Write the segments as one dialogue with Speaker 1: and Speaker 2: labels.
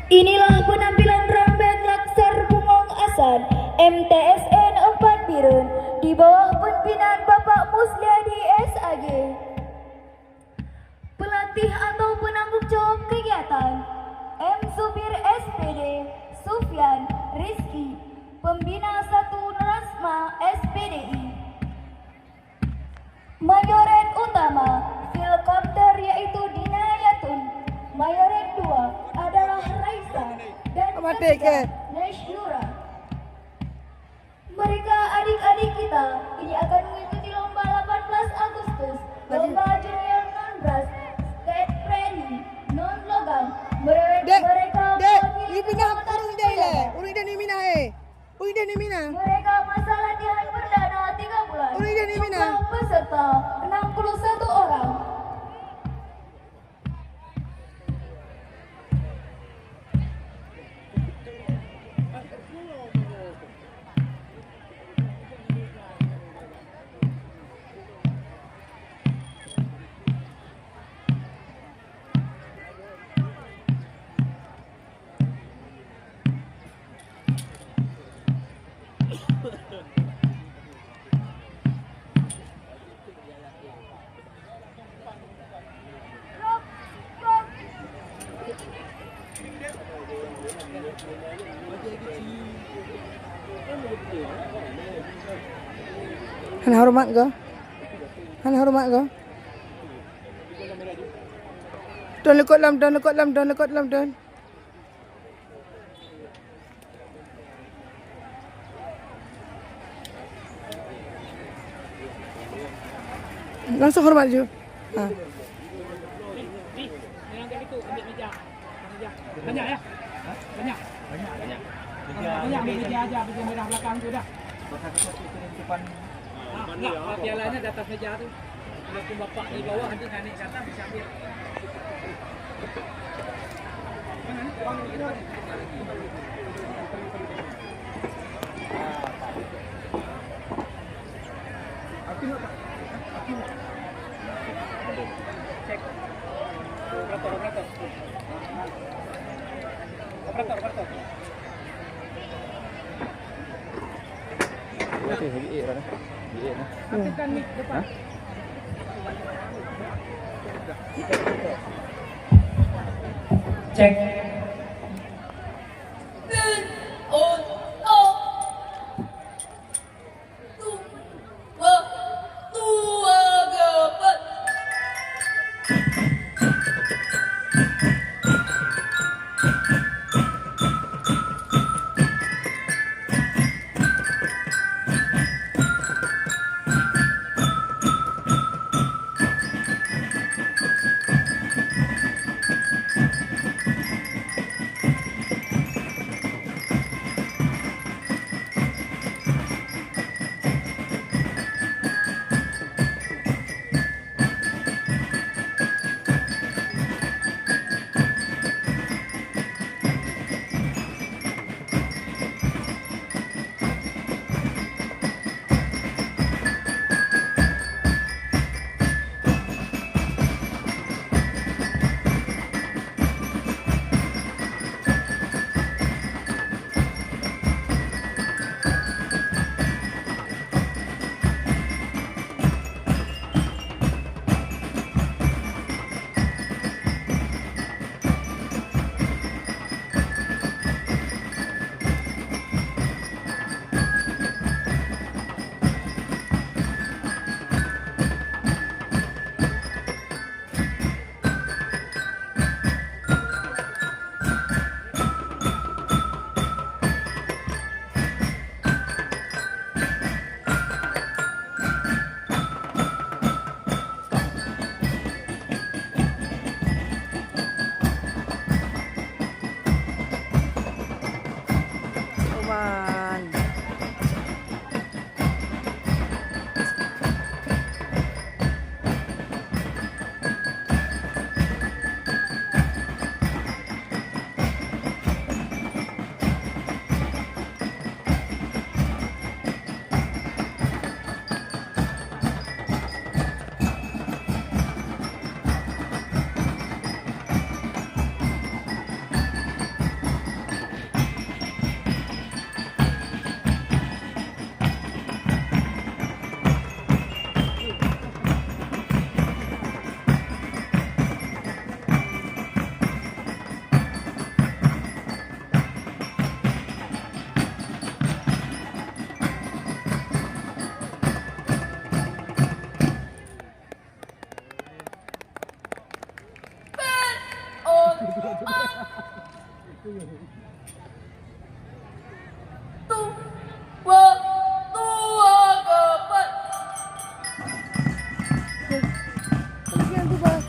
Speaker 1: Inilah penampilan Rambet Laksar Bungong Asan MTSN 4 Birun di bawah pimpinan Bapak Musliadi SAG. Pelatih atau penanggung jawab kegiatan M. Subir SPD, Sufyan Rizki, Pembina 1 Rasma SPDI. Mayoret utama Filkomter yaitu Dinayatun. Mayoret 2 adalah Raisa dan ketiga Neshyura. Mereka adik-adik kita ini akan mengikuti lomba 18 Agustus, lomba junior non-bras, skate prairie, non-logam. Mereka masa latihan perdana 3 bulan. Jumlah peserta 61 orang.
Speaker 2: Han hormat ke? Han hormat ke? Tuan lekot lam, tuan lekot lam, tuan lekot lam, tuan. Langsung hormat je. Ha.
Speaker 3: Banyak ya? Banyak. Banyak meja aja, meja merah belakang tu dah. Depan. Enggak, pialanya di atas meja tu. Walaupun bapak di bawah nanti naik ke atas bisa ambil. Cek. Operator. Operator.
Speaker 4: Okey, BA dah. BA dah.
Speaker 3: Aktifkan mic depan. Cek.
Speaker 2: Kalian tu bah.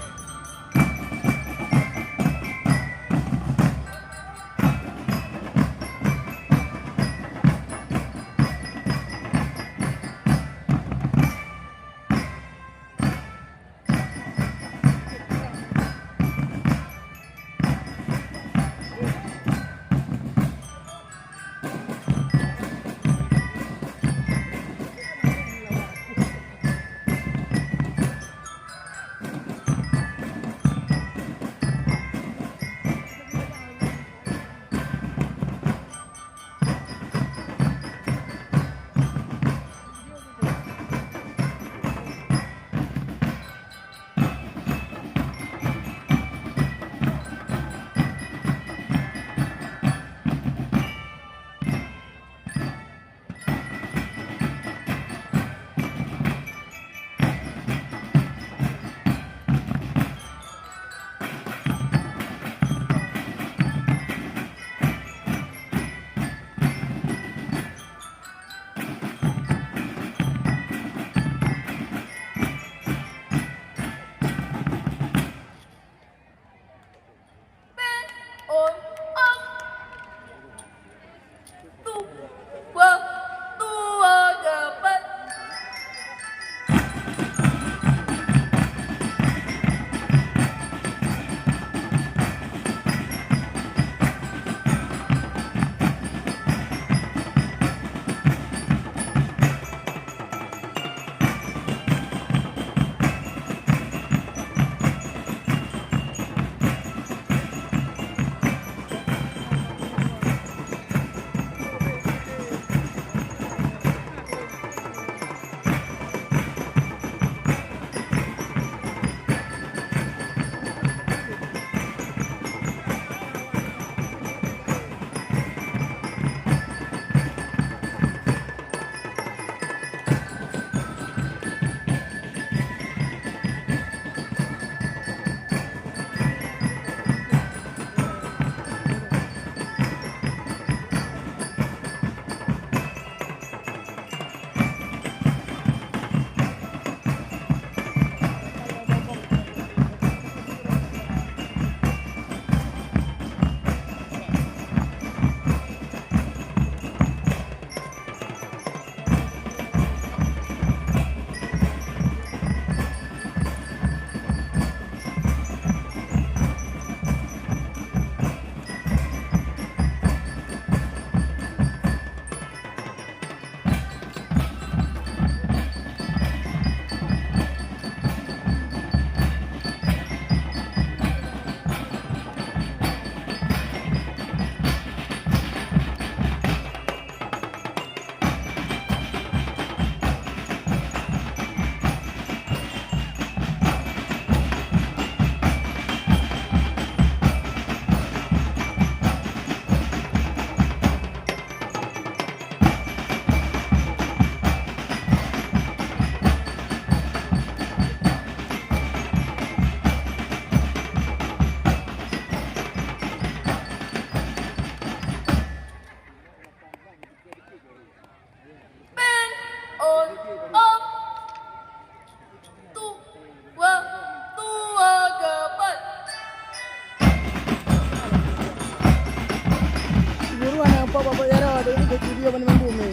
Speaker 2: Bapak Yara ada ini video mana bumi.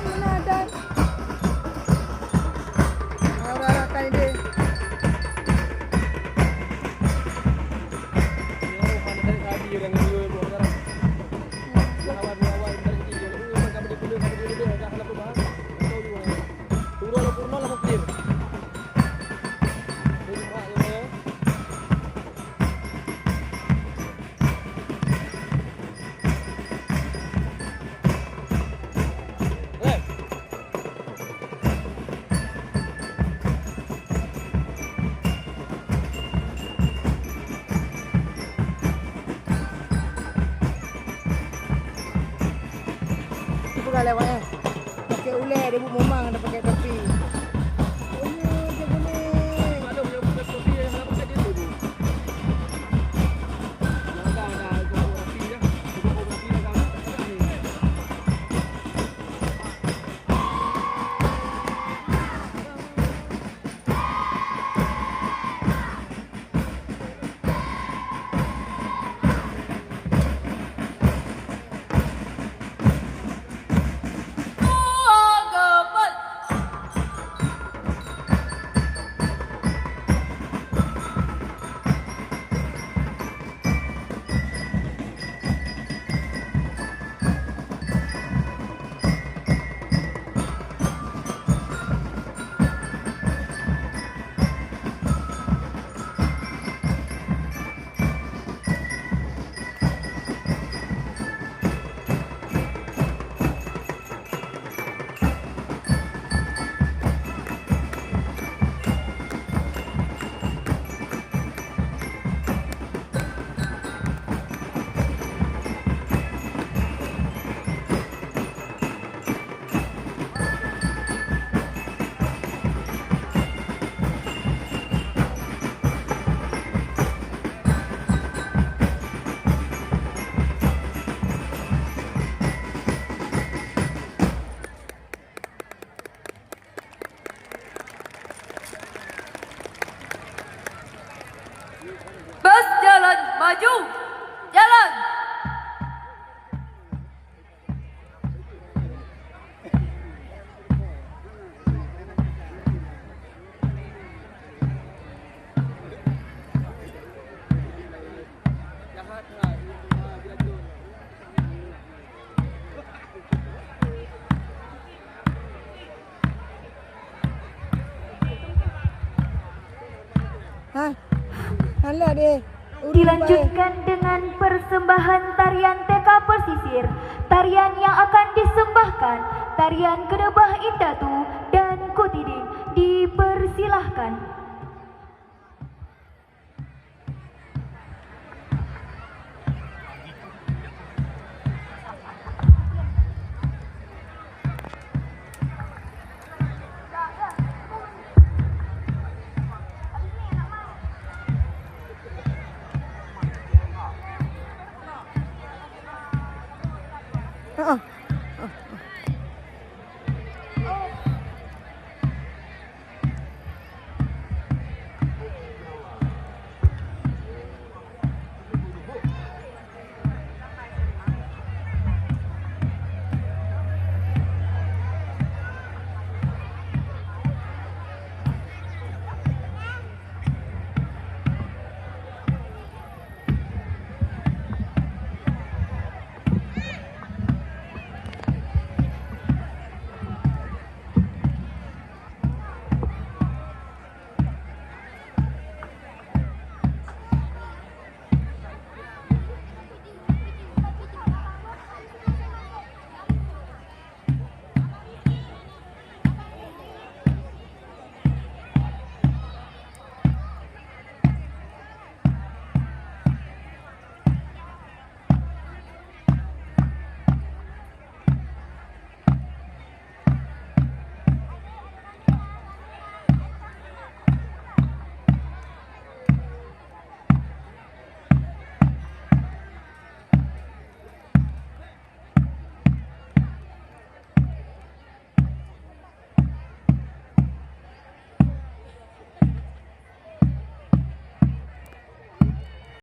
Speaker 2: Mana ada? Orang kain deh. Bukan lewatnya. Pakai ular dia memang ada pakai topi. Oh, dia boleh.
Speaker 1: maju. Jalan.
Speaker 2: Ha? Alah deh.
Speaker 1: Dilanjutkan dengan persembahan tarian teka persisir. Tarian yang akan disembahkan, tarian Kedebah Indatu dan Kutiding. Dipersilahkan.
Speaker 2: Ha.